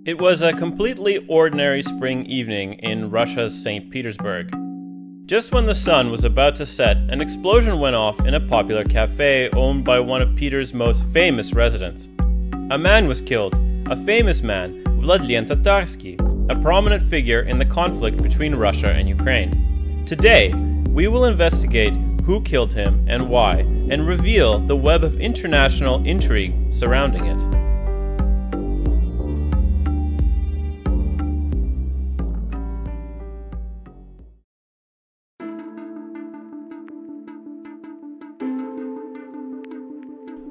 It was a completely ordinary spring evening in Russia's St. Petersburg. Just when the sun was about to set, an explosion went off in a popular cafe owned by one of Peter's most famous residents. A man was killed, a famous man, Vladlen Tatarsky, a prominent figure in the conflict between Russia and Ukraine. Today, we will investigate who killed him and why, and reveal the web of international intrigue surrounding it.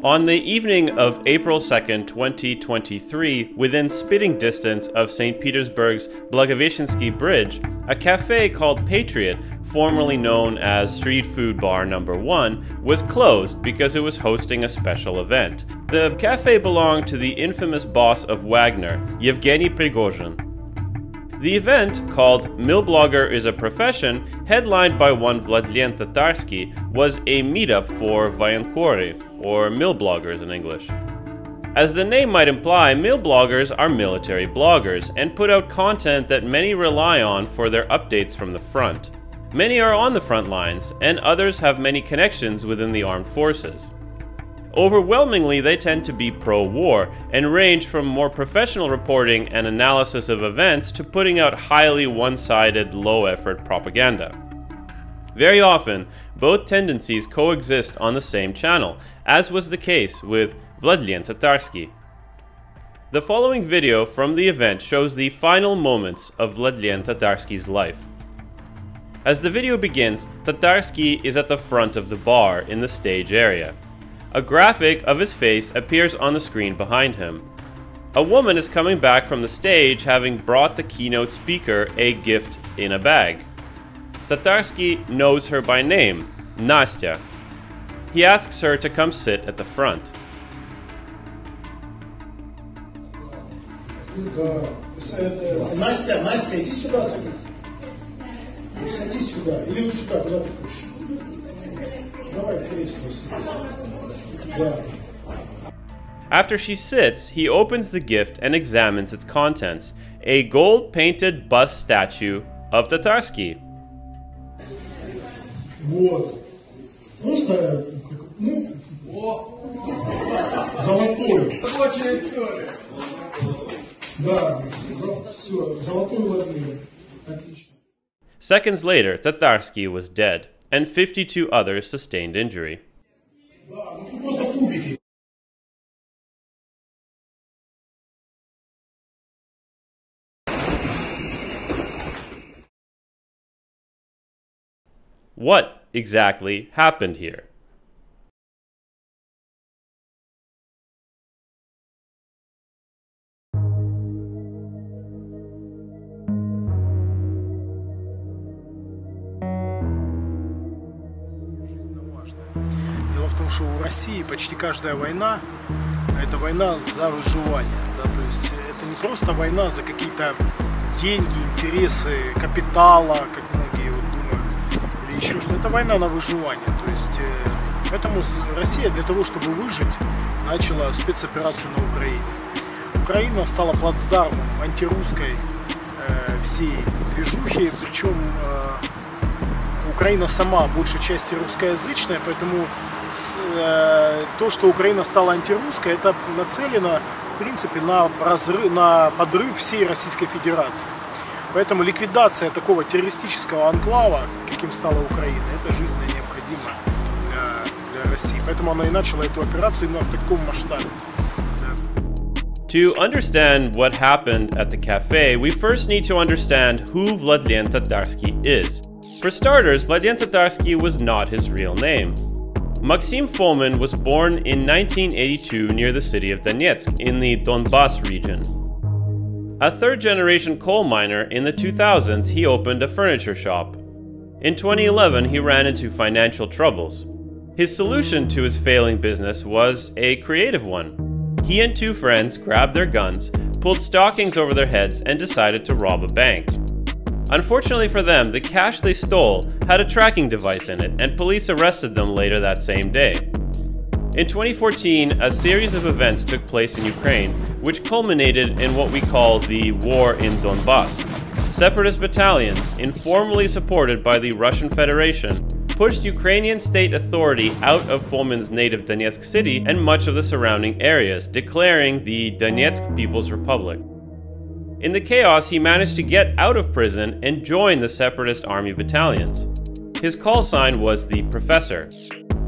On the evening of April 2nd, 2023, within spitting distance of St. Petersburg's Blagoveshchensky Bridge, a cafe called Patriot, formerly known as Street Food Bar No. 1, was closed because it was hosting a special event. The cafe belonged to the infamous boss of Wagner, Yevgeny Prigozhin. The event, called Mill Blogger is a Profession, headlined by one Vladlen Tatarsky, was a meetup for voyenkori, or mill bloggers in English. As the name might imply, mill bloggers are military bloggers and put out content that many rely on for their updates from the front. Many are on the front lines, and others have many connections within the armed forces. Overwhelmingly, they tend to be pro-war and range from more professional reporting and analysis of events to putting out highly one-sided, low-effort propaganda. Very often, both tendencies coexist on the same channel, as was the case with Vladlen Tatarsky. The following video from the event shows the final moments of Vladlen Tatarsky's life. As the video begins, Tatarsky is at the front of the bar in the stage area. A graphic of his face appears on the screen behind him. A woman is coming back from the stage, having brought the keynote speaker a gift in a bag. Tatarsky knows her by name, Nastya. He asks her to come sit at the front. Настя, иди сюда садись. Садись сюда. Или вот сюда, куда ты хочешь. Давай в кресло садись. Да. After she sits, he opens the gift and examines its contents. A gold-painted bust statue of Tatarsky. Вот. Просто, золотой. Рабочая история. Да, все, золотой Владимир. Отлично. Seconds later, Tatarsky was dead, and 52 others sustained injury. Да, ну просто кубики. What exactly happened here? Дело в том, что у России почти каждая война – это война за выживание. Да? То есть это не просто война за какие-то деньги, интересы, капитала, как многие вот думают, или еще что-то. Это война на выживание. То есть поэтому Россия для того, чтобы выжить, начала спецоперацию на Украине. Украина стала плацдармом антирусской всей движухи, причем Украина сама большей части русскоязычная, поэтому то, что Украина стала антирусской, это нацелено, в принципе, на подрыв всей Российской Федерации. Поэтому ликвидация такого террористического анклава, каким стала Украина, это жизненно необходимо для России. Поэтому она и начала эту операцию именно в таком масштабе. To understand what happened at the cafe, we first need to understand who Vladlen Tatarsky is. For starters, Vladlen Tatarsky was not his real name. Maxim Fomin was born in 1982 near the city of Donetsk in the Donbas region. A third-generation coal miner, in the 2000s he opened a furniture shop. In 2011 he ran into financial troubles. His solution to his failing business was a creative one. He and two friends grabbed their guns, pulled stockings over their heads, and decided to rob a bank. Unfortunately for them, the cash they stole had a tracking device in it, and police arrested them later that same day. In 2014, a series of events took place in Ukraine, which culminated in what we call the War in Donbass. Separatist battalions, informally supported by the Russian Federation, pushed Ukrainian state authority out of Fomin's native Donetsk city and much of the surrounding areas, declaring the Donetsk People's Republic. In the chaos, he managed to get out of prison and join the separatist army battalions. His call sign was the Professor.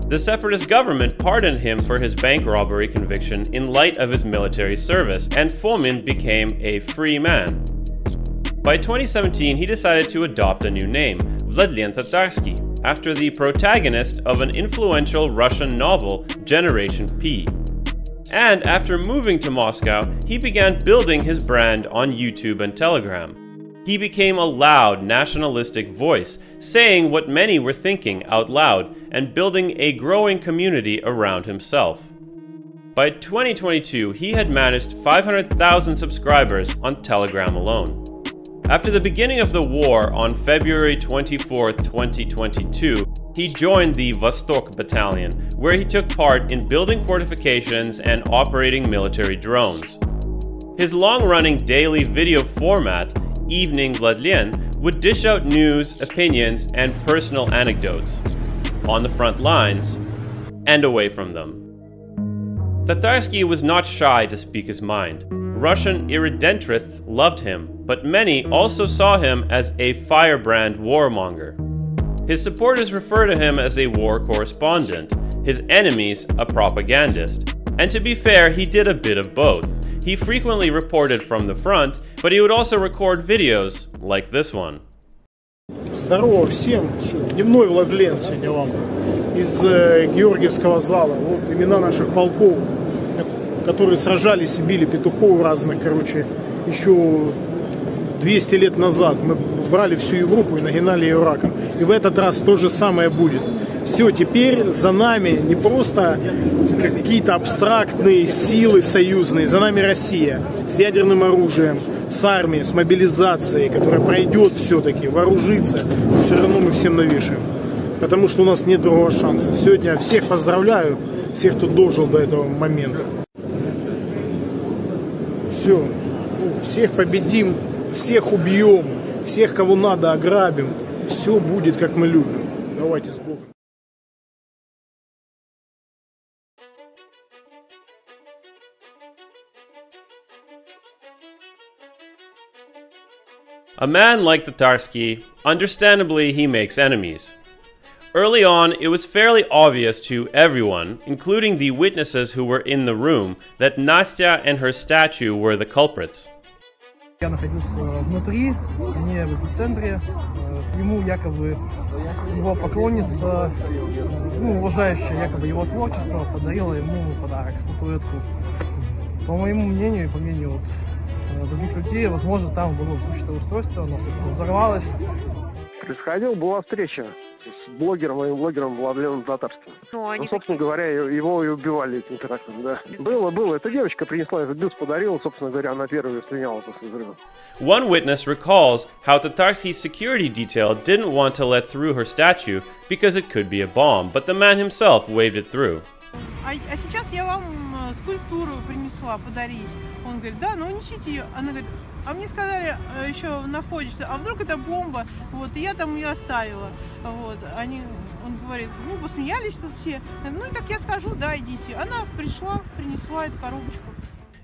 The separatist government pardoned him for his bank robbery conviction in light of his military service, and Fomin became a free man. By 2017, he decided to adopt a new name, Vladlen Tatarsky, after the protagonist of an influential Russian novel, Generation P. And after moving to Moscow, he began building his brand on YouTube and Telegram. He became a loud, nationalistic voice, saying what many were thinking out loud and building a growing community around himself. By 2022, he had managed 500,000 subscribers on Telegram alone. After the beginning of the war on February 24, 2022, he joined the Vostok Battalion, where he took part in building fortifications and operating military drones. His long-running daily video format, Evening Vladlen, would dish out news, opinions, and personal anecdotes, on the front lines and away from them. Tatarsky was not shy to speak his mind. Russian irredentrists loved him, but many also saw him as a firebrand warmonger. His supporters refer to him as a war correspondent, his enemies a propagandist. And to be fair, he did a bit of both. He frequently reported from the front, but he would also record videos like this one. Здорово всем! Дневной Владлен сегодня вам из Георгиевского зала. Вот имена наших полков, которые сражались и били петухов разных, короче, еще 200 лет назад. Мы брали всю Европу и нагинали ее раком. И в этот раз то же самое будет. Все, теперь за нами не просто какие-то абстрактные силы союзные, за нами Россия с ядерным оружием, с армией, с мобилизацией, которая пройдет все-таки, вооружится. Все равно мы всем навешаем, потому что у нас нет другого шанса. Сегодня всех поздравляю, всех, кто дожил до этого момента. Все, всех победим, всех убьем, всех, кого надо, ограбим. Все будет, как мы любим. Давайте с Богом. A man like Tatarsky, understandably, he makes enemies. Early on, it was fairly obvious to everyone, including the witnesses who were in the room, that Nastya and her statue were the culprits. Я находился внутри, не в эпицентре. Ему якобы его поклонница, уважающая якобы его творчество, подарила ему подарок, статуэтку. По моему мнению и по мнению других людей, возможно, там было взрывчатое устройство, оно, собственно, взорвалось. Была встреча с моим блогером Владленом Татарским. Собственно говоря, его и убивали этим терактом, да. Было. Эта девочка принесла этот бюст, подарила, собственно говоря, она первая слиняла после взрыва. One witness recalls how Tatarsky's security detail didn't want to let through her statue because it could be a bomb, but the man himself waved it through. А сейчас я вам скульптуру принесла подарить. Он говорит, да, ну несите ее. Она говорит, а мне сказали еще на входе, что а вдруг это бомба, вот, и я там ее оставила. Вот, он говорит, посмеялись тут все. Ну и так я скажу, да, идите. Она пришла, принесла эту коробочку.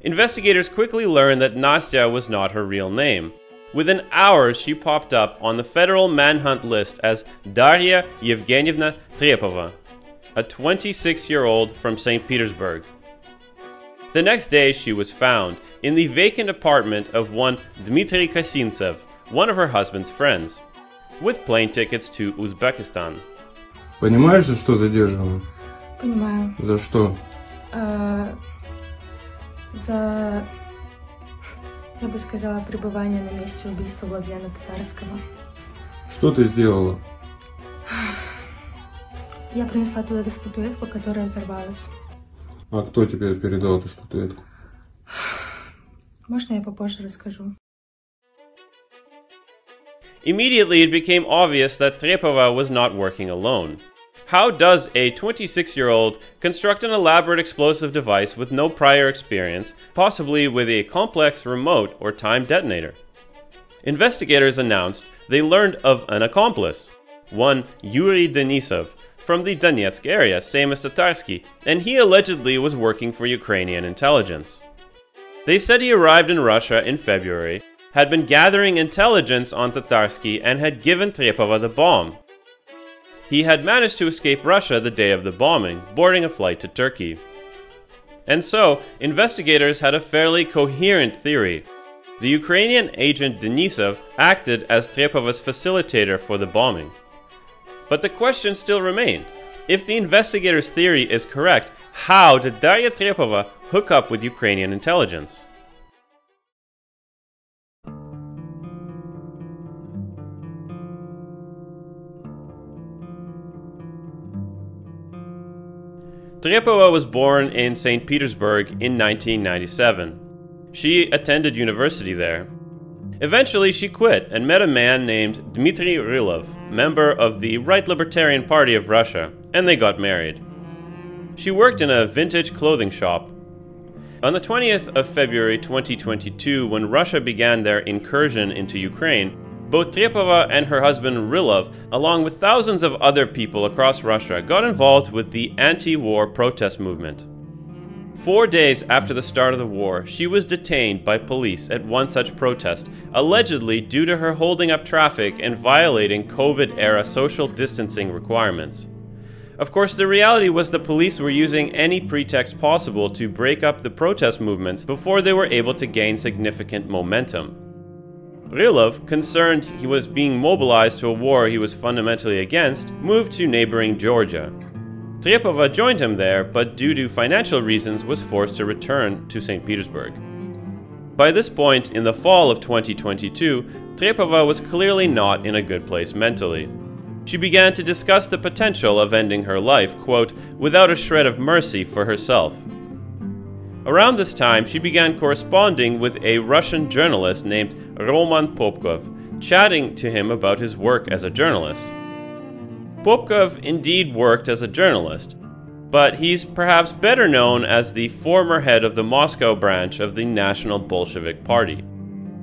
Investigators quickly learned that Nastya was not her real name. Within hours, she popped up on the federal manhunt list as Darya Trepova, a 26-year-old from St. Petersburg. The next day, she was found in the vacant apartment of one Dmitry Kosintsev, one of her husband's friends, with plane tickets to Uzbekistan. Понимаешь, за что задерживаем? Понимаю. За что? За, я бы сказала, пребывание на месте убийства Владлена Татарского. Что ты сделала? Я принесла туда эту статуэтку, которая взорвалась. А кто тебе передал эту статуэтку? Можно я попозже расскажу? Immediately, it became obvious that Trepova was not working alone. How does a 26-year-old construct an elaborate explosive device with no prior experience, possibly with a complex remote or time detonator? Investigators announced they learned of an accomplice, one Yuri Denisov, from the Donetsk area, same as Tatarsky, and he allegedly was working for Ukrainian intelligence. They said he arrived in Russia in February, had been gathering intelligence on Tatarsky, and had given Trepova the bomb. He had managed to escape Russia the day of the bombing, boarding a flight to Turkey. And so, investigators had a fairly coherent theory. The Ukrainian agent Denisov acted as Trepova's facilitator for the bombing. But the question still remained. If the investigators' theory is correct, how did Darya Trepova hook up with Ukrainian intelligence? Trepova was born in St. Petersburg in 1997. She attended university there. Eventually, she quit and met a man named Dmitry Rylov, member of the Right Libertarian Party of Russia, and they got married. She worked in a vintage clothing shop. On the 20th of February 2022, when Russia began their incursion into Ukraine, both Trepova and her husband Rylov, along with thousands of other people across Russia, got involved with the anti-war protest movement. 4 days after the start of the war, she was detained by police at one such protest, allegedly due to her holding up traffic and violating COVID-era social distancing requirements. Of course, the reality was the police were using any pretext possible to break up the protest movements before they were able to gain significant momentum. Rylov, concerned he was being mobilized to a war he was fundamentally against, moved to neighboring Georgia. Trepova joined him there, but due to financial reasons was forced to return to St. Petersburg. By this point, in the fall of 2022, Trepova was clearly not in a good place mentally. She began to discuss the potential of ending her life, quote, without a shred of mercy for herself. Around this time, she began corresponding with a Russian journalist named Roman Popkov, chatting to him about his work as a journalist. Popkov indeed worked as a journalist, but he's perhaps better known as the former head of the Moscow branch of the National Bolshevik Party.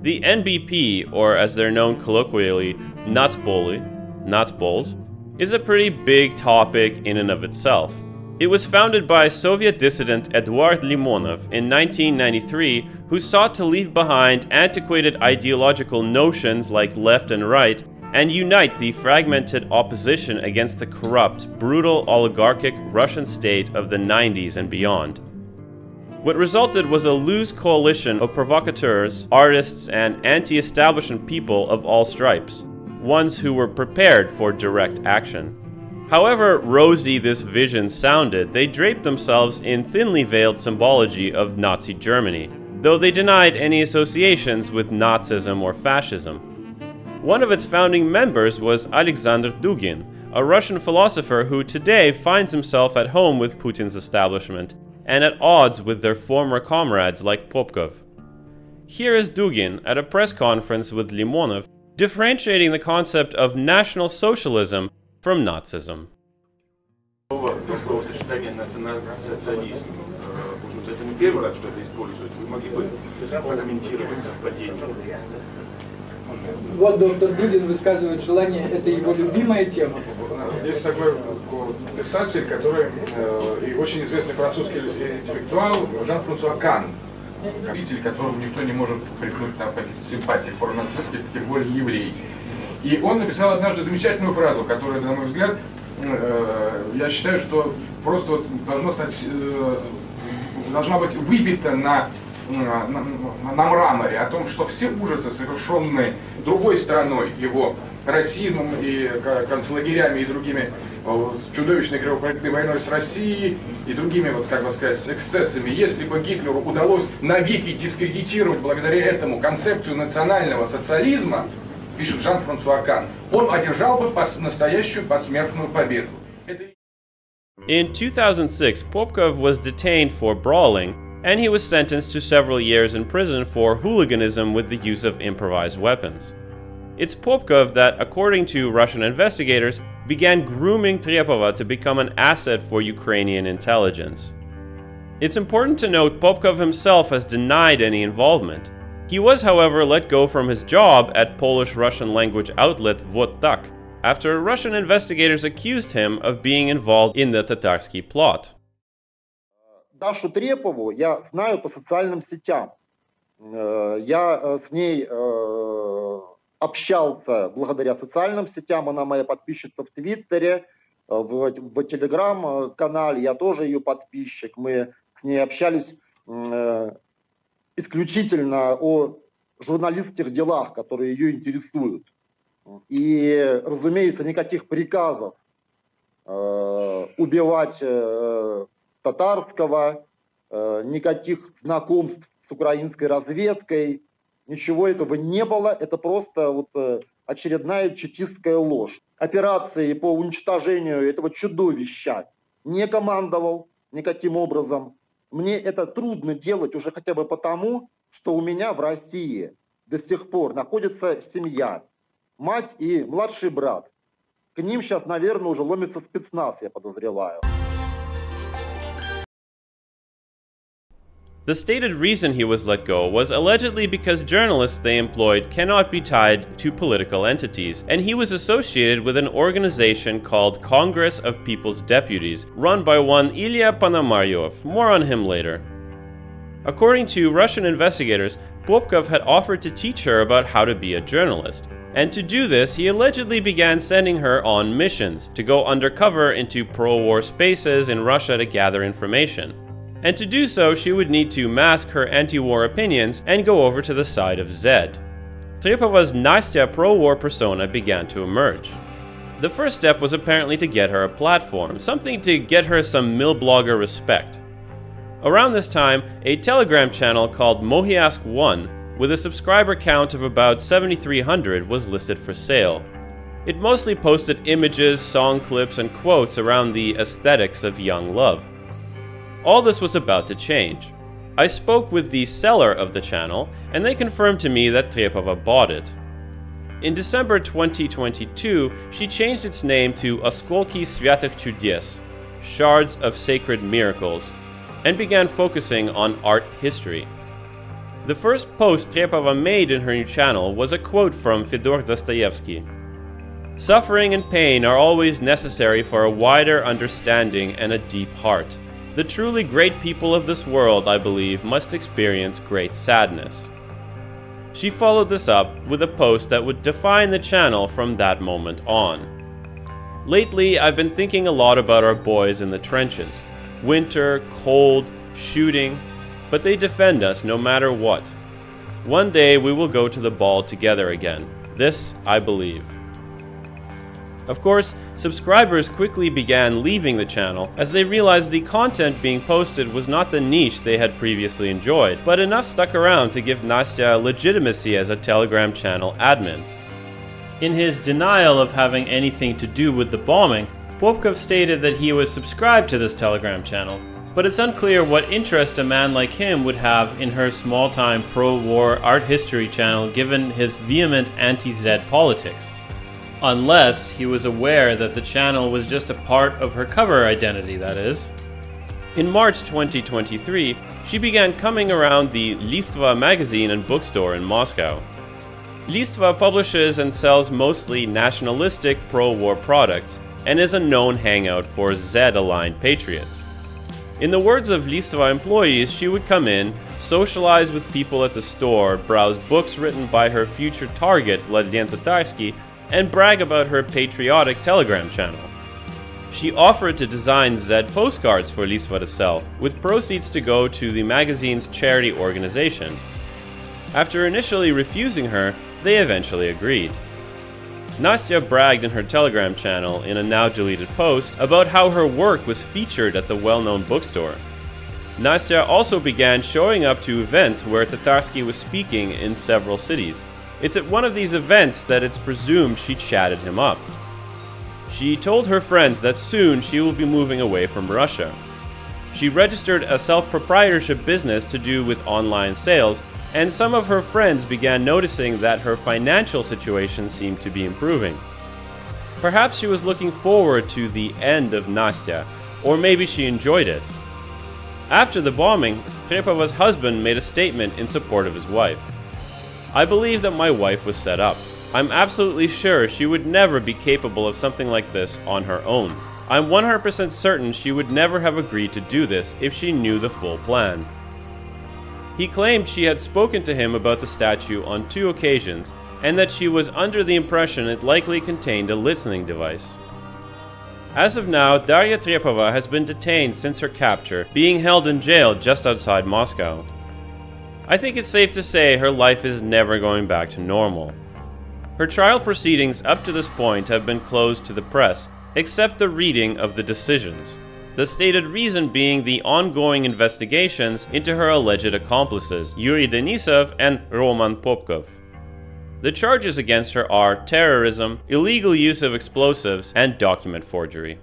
The NBP, or as they're known colloquially, Natsbols, is a pretty big topic in and of itself. It was founded by Soviet dissident Eduard Limonov in 1993, who sought to leave behind antiquated ideological notions like left and right, and unite the fragmented opposition against the corrupt, brutal oligarchic Russian state of the 90s and beyond. What resulted was a loose coalition of provocateurs, artists, and anti-establishment people of all stripes, ones who were prepared for direct action. However rosy this vision sounded, they draped themselves in thinly veiled symbology of Nazi Germany, though they denied any associations with Nazism or fascism. One of its founding members was Alexander Dugin, a Russian philosopher who today finds himself at home with Putin's establishment and at odds with their former comrades like Popkov. Here is Dugin at a press conference with Limonov, differentiating the concept of National Socialism from Nazism. Вот доктор Дудин высказывает желание, это его любимая тема. Есть такой писатель, который и очень известный французский интеллектуал Жан-Франсуа Кан, видитель, которому никто не может припнуть там какие-то симпатии форнацистских, тем более еврей. И он написал однажды замечательную фразу, которая, на мой взгляд, я считаю, что просто вот должна быть выбита на мраморе, о том, что все ужасы, совершенные другой страной, его Россией и концлагерями и другими чудовищной кровопролитной войной с Россией и другими, вот как бы сказать, эксцессами, если бы Гитлеру удалось навеки дискредитировать благодаря этому концепцию национального социализма, пишет Жан-Франсуа Кан, он одержал бы настоящую посмертную победу. In 2006, Popkov was detained for brawling, and he was sentenced to several years in prison for hooliganism with the use of improvised weapons. It's Popkov that, according to Russian investigators, began grooming Trepova to become an asset for Ukrainian intelligence. It's important to note Popkov himself has denied any involvement. He was, however, let go from his job at Polish-Russian language outlet Vot Tak, after Russian investigators accused him of being involved in the Tatarsky plot. Дашу Трепову я знаю по социальным сетям. Я с ней общался благодаря социальным сетям. Она моя подписчица в Твиттере, в Телеграм-канале. Я тоже ее подписчик. Мы с ней общались исключительно о журналистских делах, которые ее интересуют. И, разумеется, никаких приказов убивать Татарского, никаких знакомств с украинской разведкой, ничего этого не было. Это просто вот очередная чекистская ложь. Операции по уничтожению этого чудовища не командовал никаким образом. Мне это трудно делать уже хотя бы потому, что у меня в России до сих пор находится семья, мать и младший брат. К ним сейчас, наверное, уже ломится спецназ, я подозреваю. The stated reason he was let go was allegedly because journalists they employed cannot be tied to political entities, and he was associated with an organization called Congress of People's Deputies, run by one Ilya Ponomaryov. More on him later. According to Russian investigators, Popkov had offered to teach her about how to be a journalist. And to do this, he allegedly began sending her on missions to go undercover into pro-war spaces in Russia to gather information. And to do so, she would need to mask her anti-war opinions and go over to the side of Zed. Trepova's Nastya pro-war persona began to emerge. The first step was apparently to get her a platform, something to get her some mil-blogger respect. Around this time, a Telegram channel called Mohiask1, with a subscriber count of about 7,300, was listed for sale. It mostly posted images, song clips, and quotes around the aesthetics of young love. All this was about to change. I spoke with the seller of the channel, and they confirmed to me that Trepova bought it. In December 2022, she changed its name to Oskolki Svyatych Chudes, Shards of Sacred Miracles, and began focusing on art history. The first post Trepova made in her new channel was a quote from Fyodor Dostoevsky. "Suffering and pain are always necessary for a wider understanding and a deep heart. The truly great people of this world, I believe, must experience great sadness." She followed this up with a post that would define the channel from that moment on. Lately, I've been thinking a lot about our boys in the trenches. Winter, cold, shooting, but they defend us no matter what. One day we will go to the ball together again. This I believe. Of course, subscribers quickly began leaving the channel as they realized the content being posted was not the niche they had previously enjoyed, but enough stuck around to give Nastya legitimacy as a Telegram channel admin. In his denial of having anything to do with the bombing, Popkov stated that he was subscribed to this Telegram channel, but it's unclear what interest a man like him would have in her small-time pro-war art history channel given his vehement anti-Zed politics. Unless he was aware that the channel was just a part of her cover identity, that is. In March 2023, she began coming around the Listva magazine and bookstore in Moscow. Listva publishes and sells mostly nationalistic pro-war products and is a known hangout for Zed-aligned patriots. In the words of Listva employees, she would come in, socialize with people at the store, browse books written by her future target, Vladlen Tatarsky, and brag about her patriotic Telegram channel. She offered to design Zed postcards for Listva to sell, with proceeds to go to the magazine's charity organization. After initially refusing her, they eventually agreed. Nastya bragged in her Telegram channel in a now-deleted post about how her work was featured at the well-known bookstore. Nastya also began showing up to events where Tatarsky was speaking in several cities. It's at one of these events that it's presumed she chatted him up. She told her friends that soon she will be moving away from Russia. She registered a self-proprietorship business to do with online sales, and some of her friends began noticing that her financial situation seemed to be improving. Perhaps she was looking forward to the end of Nastya, or maybe she enjoyed it. After the bombing, Trepova's husband made a statement in support of his wife. "I believe that my wife was set up. I'm absolutely sure she would never be capable of something like this on her own. I'm 100% certain she would never have agreed to do this if she knew the full plan." He claimed she had spoken to him about the statue on 2 occasions, and that she was under the impression it likely contained a listening device. As of now, Darya Trepova has been detained since her capture, being held in jail just outside Moscow. I think it's safe to say her life is never going back to normal. Her trial proceedings up to this point have been closed to the press, except the reading of the decisions. The stated reason being the ongoing investigations into her alleged accomplices, Yuri Denisov and Roman Popkov. The charges against her are terrorism, illegal use of explosives, and document forgery.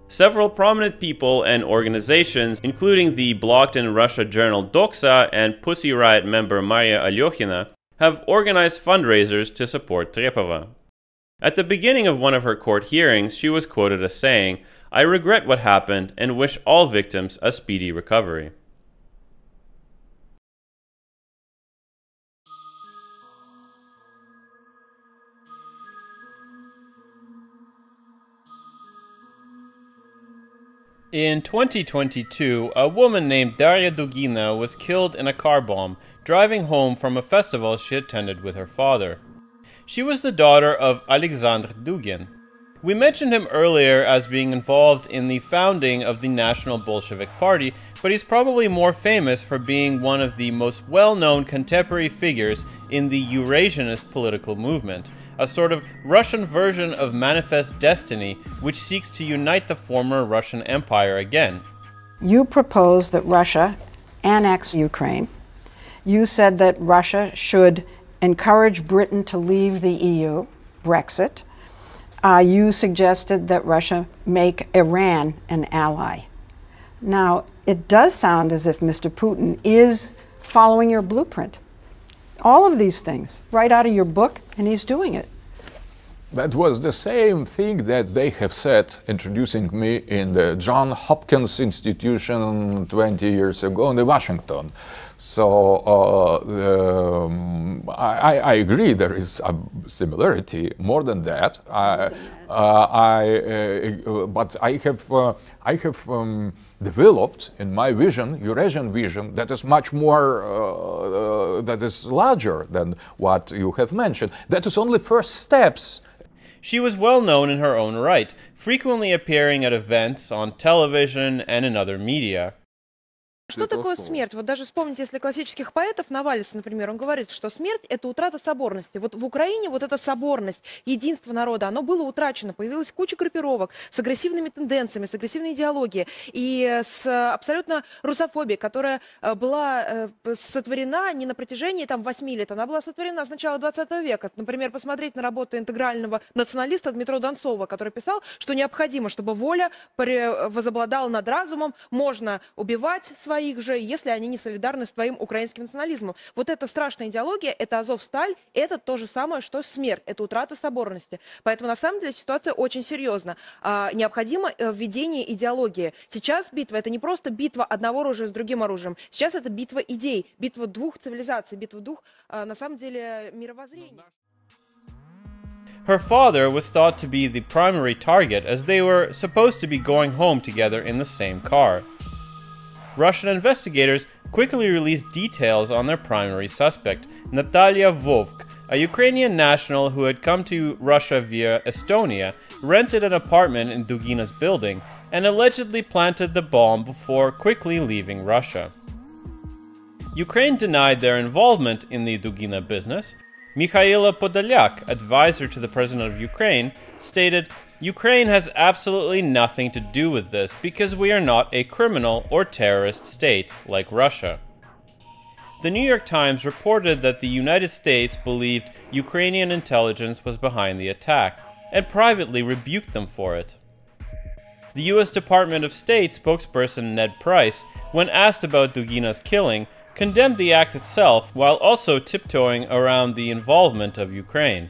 Several prominent people and organizations, including the blocked in Russia journal Doxa and Pussy Riot member Maria Alyokhina, have organized fundraisers to support Trepova. At the beginning of one of her court hearings, she was quoted as saying, "I regret what happened and wish all victims a speedy recovery." In 2022, a woman named Darya Dugina was killed in a car bomb, driving home from a festival she attended with her father. She was the daughter of Alexander Dugin. We mentioned him earlier as being involved in the founding of the National Bolshevik Party, but he's probably more famous for being one of the most well-known contemporary figures in the Eurasianist political movement, a sort of Russian version of Manifest Destiny, which seeks to unite the former Russian Empire again. You proposed that Russia annex Ukraine. You said that Russia should encourage Britain to leave the EU, Brexit. You suggested that Russia make Iran an ally. Now, it does sound as if Mr. Putin is following your blueprint. All of these things, right out of your book, and he's doing it. That was the same thing that they have said introducing me in the Johns Hopkins Institution 20 years ago in Washington. So I agree there is a similarity. More than that, but I have developed in my vision, Eurasian vision, that is much more, that is larger than what you have mentioned. That is only first steps. She was well known in her own right, frequently appearing at events on television and in other media. Что такое смерть? Вот даже вспомните, если классических поэтов, Навальс, например, он говорит, что смерть – это утрата соборности. Вот в Украине вот эта соборность, единство народа, оно было утрачено. Появилась куча группировок с агрессивными тенденциями, с агрессивной идеологией и с абсолютно русофобией, которая была сотворена не на протяжении 8 лет, она была сотворена с начала 20 века. Например, посмотреть на работу интегрального националиста Дмитра Донцова, который писал, что необходимо, чтобы воля возобладала над разумом, можно убивать своих же, если они не солидарны с твоим украинским национализмом. Вот эта страшная идеология, это Азовсталь, это то же самое, что смерть, это утрата соборности. Поэтому на самом деле ситуация очень серьезна. Необходимо введение идеологии. Сейчас битва, это не просто битва одного оружия с другим оружием. Сейчас это битва идей, битва двух цивилизаций, битва двух, на самом деле, мировоззрений. Her father was thought to be the primary target, as they were supposed to be going home together in the same car. Russian investigators quickly released details on their primary suspect, Natalia Vovk, a Ukrainian national who had come to Russia via Estonia, rented an apartment in Dugina's building, and allegedly planted the bomb before quickly leaving Russia. Ukraine denied their involvement in the Dugina business. Mikhaila Podolyak, advisor to the president of Ukraine, stated, "Ukraine has absolutely nothing to do with this because we are not a criminal or terrorist state like Russia." The New York Times reported that the United States believed Ukrainian intelligence was behind the attack and privately rebuked them for it. The US Department of State spokesperson Ned Price, when asked about Dugina's killing, condemned the act itself while also tiptoeing around the involvement of Ukraine.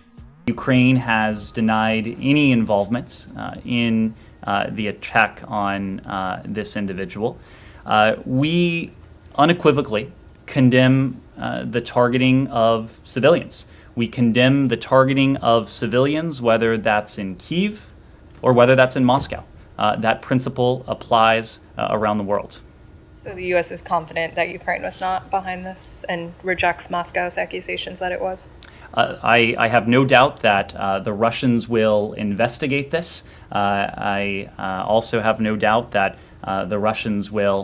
Ukraine has denied any involvement in the attack on this individual. We unequivocally condemn the targeting of civilians. We condemn the targeting of civilians, whether that's in Kyiv or whether that's in Moscow. That principle applies around the world. So the U.S. is confident that Ukraine was not behind this and rejects Moscow's accusations that it was? I have no doubt that the Russians will investigate this. I also have no doubt that the Russians will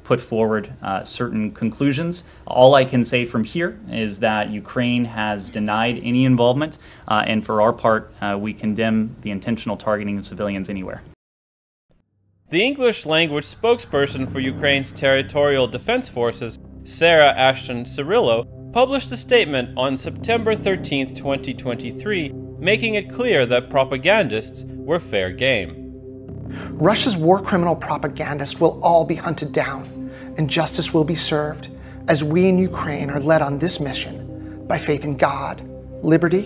put forward certain conclusions. All I can say from here is that Ukraine has denied any involvement, and for our part, we condemn the intentional targeting of civilians anywhere. The English-language spokesperson for Ukraine's Territorial Defense Forces, Sarah Ashton Cirillo, published a statement on September 13, 2023, making it clear that propagandists were fair game. Russia's war criminal propagandists will all be hunted down, and justice will be served as we in Ukraine are led on this mission by faith in God, liberty,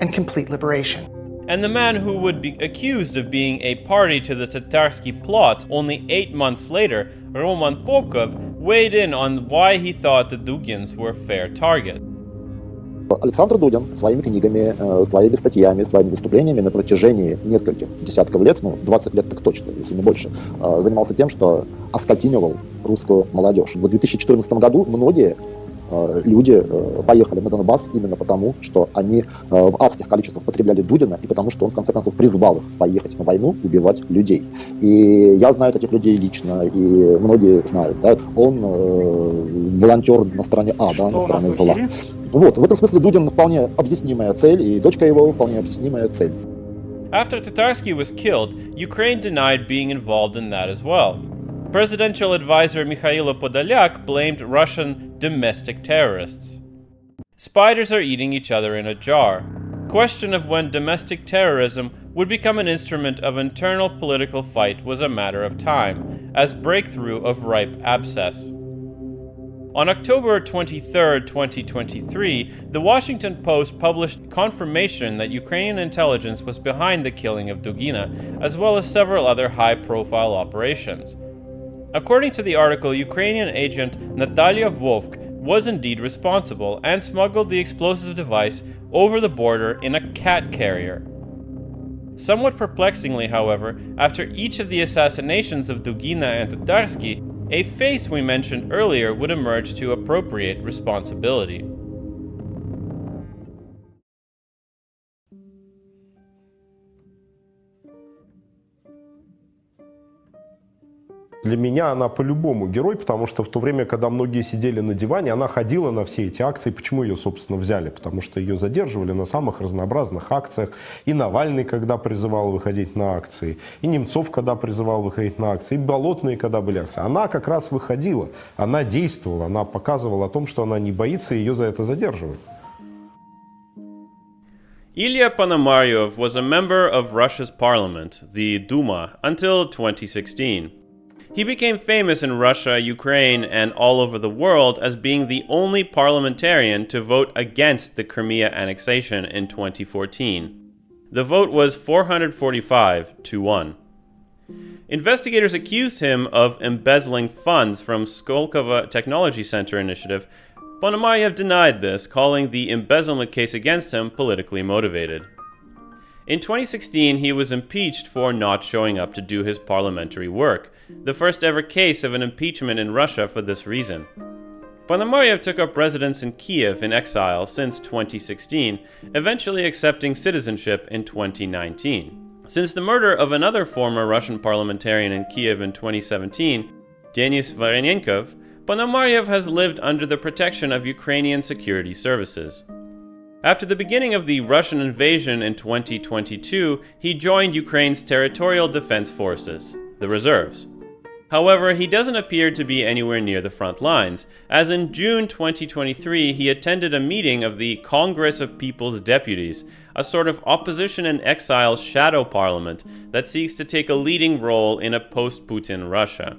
and complete liberation. And the man who would be accused of being a party to the Tatarsky plot only 8 months later, Roman Popkov, weighed in on why he thought the Dugins were a fair target. Александр Дудин своими книгами, своими статьями, своими выступлениями на протяжении нескольких десятков лет, 20 лет так точно, если не больше, занимался тем, что оскотинивал русскую молодежь. В 2014 году многие люди поехали на Донбасс именно потому, что они в адских количествах потребляли Дудина и потому, что он в конце концов призвал их поехать на войну, убивать людей. И я знаю этих людей лично, и многие знают, да, он волонтер на стороне А, да, на стороне зла. Вот, в этом смысле Дудин вполне объяснимая цель, и дочка его вполне объяснимая цель. After Tatarsky was killed, Ukraine denied being involved in that as well. Presidential advisor Mikhailo Podolyak blamed Russian domestic terrorists. Spiders are eating each other in a jar. Question of when domestic terrorism would become an instrument of internal political fight was a matter of time, as breakthrough of ripe abscess. On October 23, 2023, The Washington Post published confirmation that Ukrainian intelligence was behind the killing of Dugina, as well as several other high-profile operations. According to the article, Ukrainian agent Natalia Vovk was indeed responsible and smuggled the explosive device over the border in a cat carrier. Somewhat perplexingly, however, after each of the assassinations of Dugina and Tatarsky, a face we mentioned earlier would emerge to appropriate responsibility. Для меня она по-любому герой, потому что в то время, когда многие сидели на диване, она ходила на все эти акции. Почему ее, собственно, взяли? Потому что ее задерживали на самых разнообразных акциях. И Навальный, когда призывал выходить на акции, и Немцов, когда призывал выходить на акции, и Болотные, когда были акции. Она как раз выходила, она действовала, она показывала о том, что она не боится, и ее за это задерживают. Ilya Ponomaryov was a member of Russia's parliament, the Duma, until 2016. He became famous in Russia, Ukraine, and all over the world as being the only parliamentarian to vote against the Crimea annexation in 2014. The vote was 445-1. Investigators accused him of embezzling funds from Skolkovo Technology Center initiative. Ponomaryov denied this, calling the embezzlement case against him politically motivated. In 2016, he was impeached for not showing up to do his parliamentary work, the first ever case of an impeachment in Russia for this reason. Ponomaryov took up residence in Kiev in exile since 2016, eventually accepting citizenship in 2019. Since the murder of another former Russian parliamentarian in Kiev in 2017, Denis Varenenkov, Ponomaryov has lived under the protection of Ukrainian security services. After the beginning of the Russian invasion in 2022, he joined Ukraine's Territorial Defense Forces, the reserves. However, he doesn't appear to be anywhere near the front lines, as in June 2023 he attended a meeting of the Congress of People's Deputies, a sort of opposition in exile shadow parliament that seeks to take a leading role in a post-Putin Russia.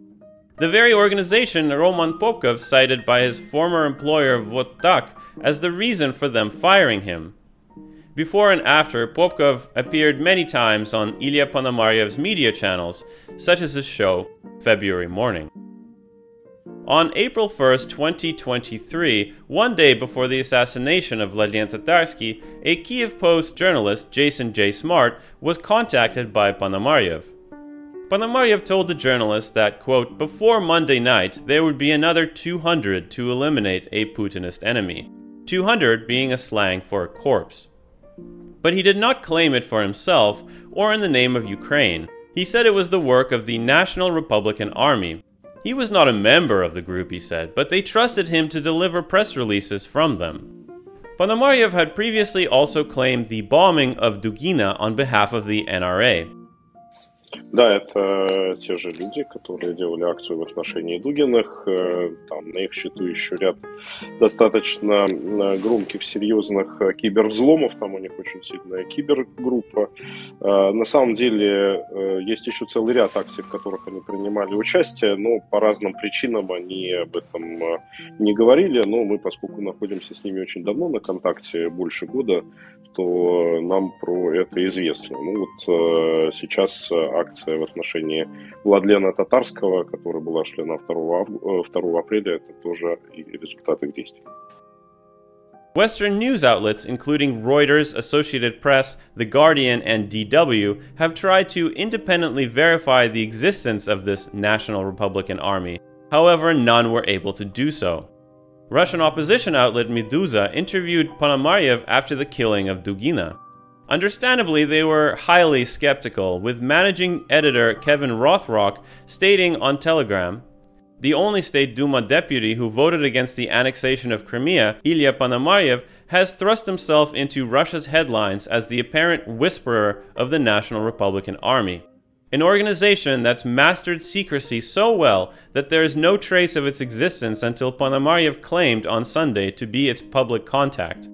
The very organization Roman Popkov cited by his former employer Vladlen as the reason for them firing him. Before and after, Popkov appeared many times on Ilya Ponomaryov's media channels, such as his show, February Morning. On April 1st, 2023, one day before the assassination of Vladlen Tatarsky, a Kiev Post journalist, Jason J. Smart, was contacted by Ponomaryov. Ponomaryov told the journalist that, quote, before Monday night, there would be another 200 to eliminate a Putinist enemy, 200 being a slang for a corpse. But he did not claim it for himself or in the name of Ukraine. He said it was the work of the National Republican Army. He was not a member of the group, he said, but they trusted him to deliver press releases from them. Ponomaryov had previously also claimed the bombing of Dugina on behalf of the NRA. Да, это те же люди, которые делали акцию в отношении Дугиных. Там на их счету еще ряд достаточно громких, серьезных кибервзломов. Там у них очень сильная кибергруппа. На самом деле есть еще целый ряд акций, в которых они принимали участие, но по разным причинам они об этом не говорили. Но мы, поскольку находимся с ними очень давно на контакте, больше года, то нам про это известно. Ну вот сейчас акция в отношении Владлена Татарского, которая была шлена 2 апреля, это тоже результат их действий. Western news outlets, including Reuters, Associated Press, The Guardian, and DW, have tried to independently verify the existence of this National Republican Army. However, none were able to do so. Russian opposition outlet Meduza interviewed Ponomaryov after the killing of Dugina. Understandably, they were highly skeptical, with managing editor Kevin Rothrock stating on Telegram, the only State Duma deputy who voted against the annexation of Crimea, Ilya Ponomaryov, has thrust himself into Russia's headlines as the apparent whisperer of the National Republican Army, an organization that's mastered secrecy so well that there is no trace of its existence until Ponomaryov claimed on Sunday to be its public contact.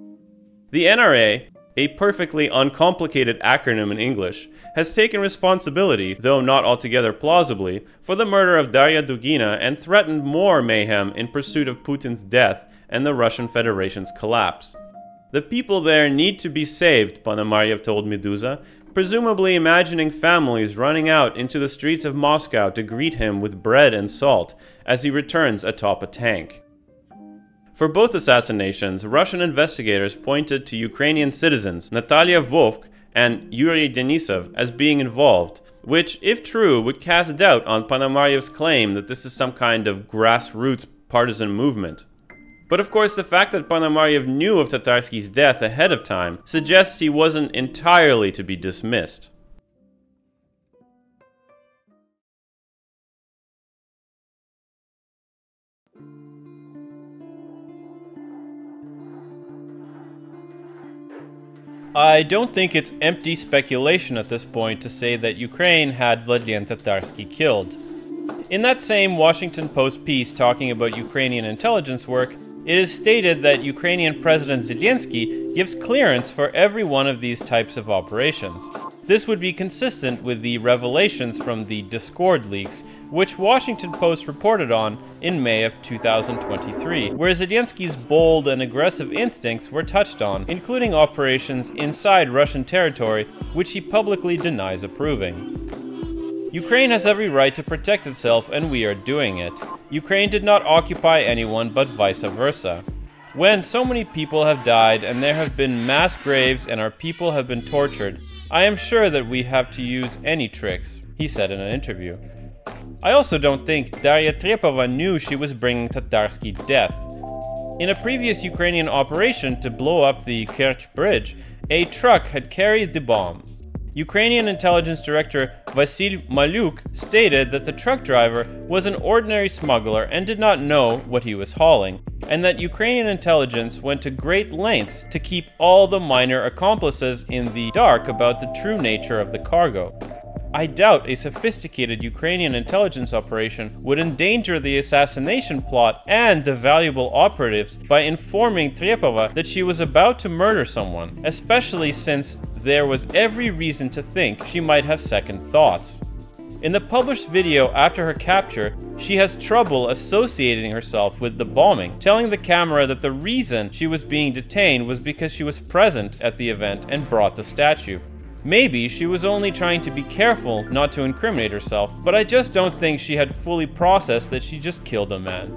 The NRA, a perfectly uncomplicated acronym in English, has taken responsibility, though not altogether plausibly, for the murder of Darya Dugina and threatened more mayhem in pursuit of Putin's death and the Russian Federation's collapse. The people there need to be saved, Ponomaryov told Meduza, presumably imagining families running out into the streets of Moscow to greet him with bread and salt as he returns atop a tank. For both assassinations, Russian investigators pointed to Ukrainian citizens Natalia Vovk and Yuri Denisov as being involved, which, if true, would cast doubt on Ponomaryov's claim that this is some kind of grassroots partisan movement. But of course, the fact that Ponomaryov knew of Tatarsky's death ahead of time suggests he wasn't entirely to be dismissed. I don't think it's empty speculation at this point to say that Ukraine had Vladlen Tatarsky killed. In that same Washington Post piece talking about Ukrainian intelligence work, it is stated that Ukrainian President Zelensky gives clearance for every one of these types of operations. This would be consistent with the revelations from the Discord leaks, which Washington Post reported on in May of 2023, where Zelensky's bold and aggressive instincts were touched on, including operations inside Russian territory, which he publicly denies approving. Ukraine has every right to protect itself, and we are doing it. Ukraine did not occupy anyone, but vice versa. When so many people have died, and there have been mass graves, and our people have been tortured, I am sure that we have to use any tricks, he said in an interview. I also don't think Darya Trepova knew she was bringing Tatarsky death. In a previous Ukrainian operation to blow up the Kerch bridge, a truck had carried the bomb. Ukrainian intelligence director Vasyl Malyuk stated that the truck driver was an ordinary smuggler and did not know what he was hauling, and that Ukrainian intelligence went to great lengths to keep all the minor accomplices in the dark about the true nature of the cargo. I doubt a sophisticated Ukrainian intelligence operation would endanger the assassination plot and the valuable operatives by informing Trepova that she was about to murder someone, especially since there was every reason to think she might have second thoughts. In the published video after her capture, she has trouble associating herself with the bombing, telling the camera that the reason she was being detained was because she was present at the event and brought the statue. Maybe she was only trying to be careful not to incriminate herself, but I just don't think she had fully processed that she just killed a man.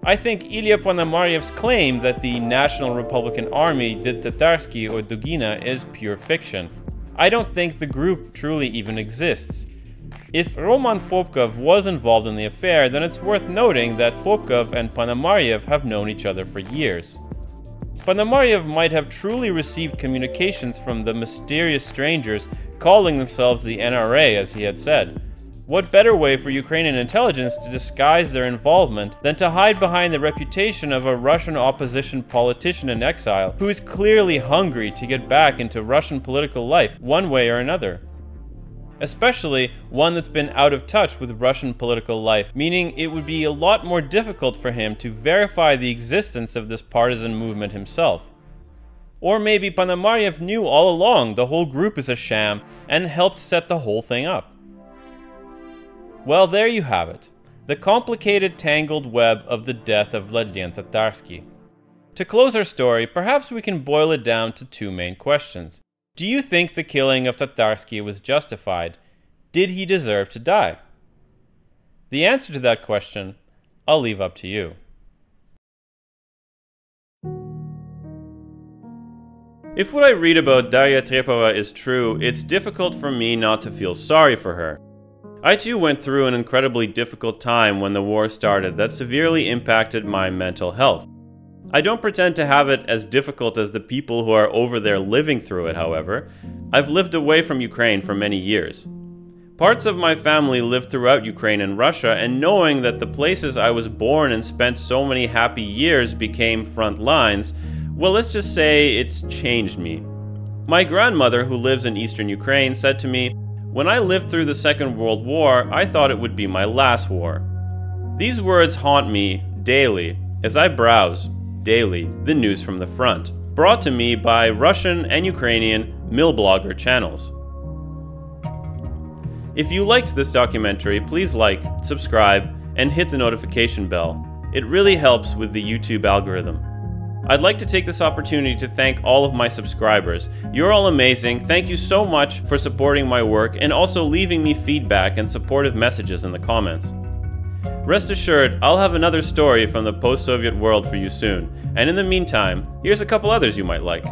I think Ilya Ponomaryov's claim that the National Republican Army did Tatarsky or Dugina is pure fiction. I don't think the group truly even exists. If Roman Popkov was involved in the affair, then it's worth noting that Popkov and Ponomaryev have known each other for years. Ponomaryov might have truly received communications from the mysterious strangers calling themselves the NRA, as he had said. What better way for Ukrainian intelligence to disguise their involvement than to hide behind the reputation of a Russian opposition politician in exile who is clearly hungry to get back into Russian political life one way or another? Especially one that's been out of touch with Russian political life, meaning it would be a lot more difficult for him to verify the existence of this partisan movement himself. Or maybe Ponomaryev knew all along the whole group is a sham and helped set the whole thing up. Well, there you have it. The complicated, tangled web of the death of Vladlen Tatarsky. To close our story, perhaps we can boil it down to two main questions. Do you think the killing of Tatarsky was justified? Did he deserve to die? The answer to that question, I'll leave up to you. If what I read about Darya Trepova is true, it's difficult for me not to feel sorry for her. I too went through an incredibly difficult time when the war started that severely impacted my mental health. I don't pretend to have it as difficult as the people who are over there living through it, however. I've lived away from Ukraine for many years. Parts of my family lived throughout Ukraine and Russia, and knowing that the places I was born and spent so many happy years became front lines, well, let's just say it's changed me. My grandmother, who lives in eastern Ukraine, said to me, "When I lived through the Second World War, I thought it would be my last war." These words haunt me daily as I browse, daily, the news from the front, brought to me by Russian and Ukrainian Milblogger channels. If you liked this documentary, please like, subscribe, and hit the notification bell. It really helps with the YouTube algorithm. I'd like to take this opportunity to thank all of my subscribers. You're all amazing. Thank you so much for supporting my work and also leaving me feedback and supportive messages in the comments. Rest assured, I'll have another story from the post-Soviet world for you soon. And in the meantime, here's a couple others you might like.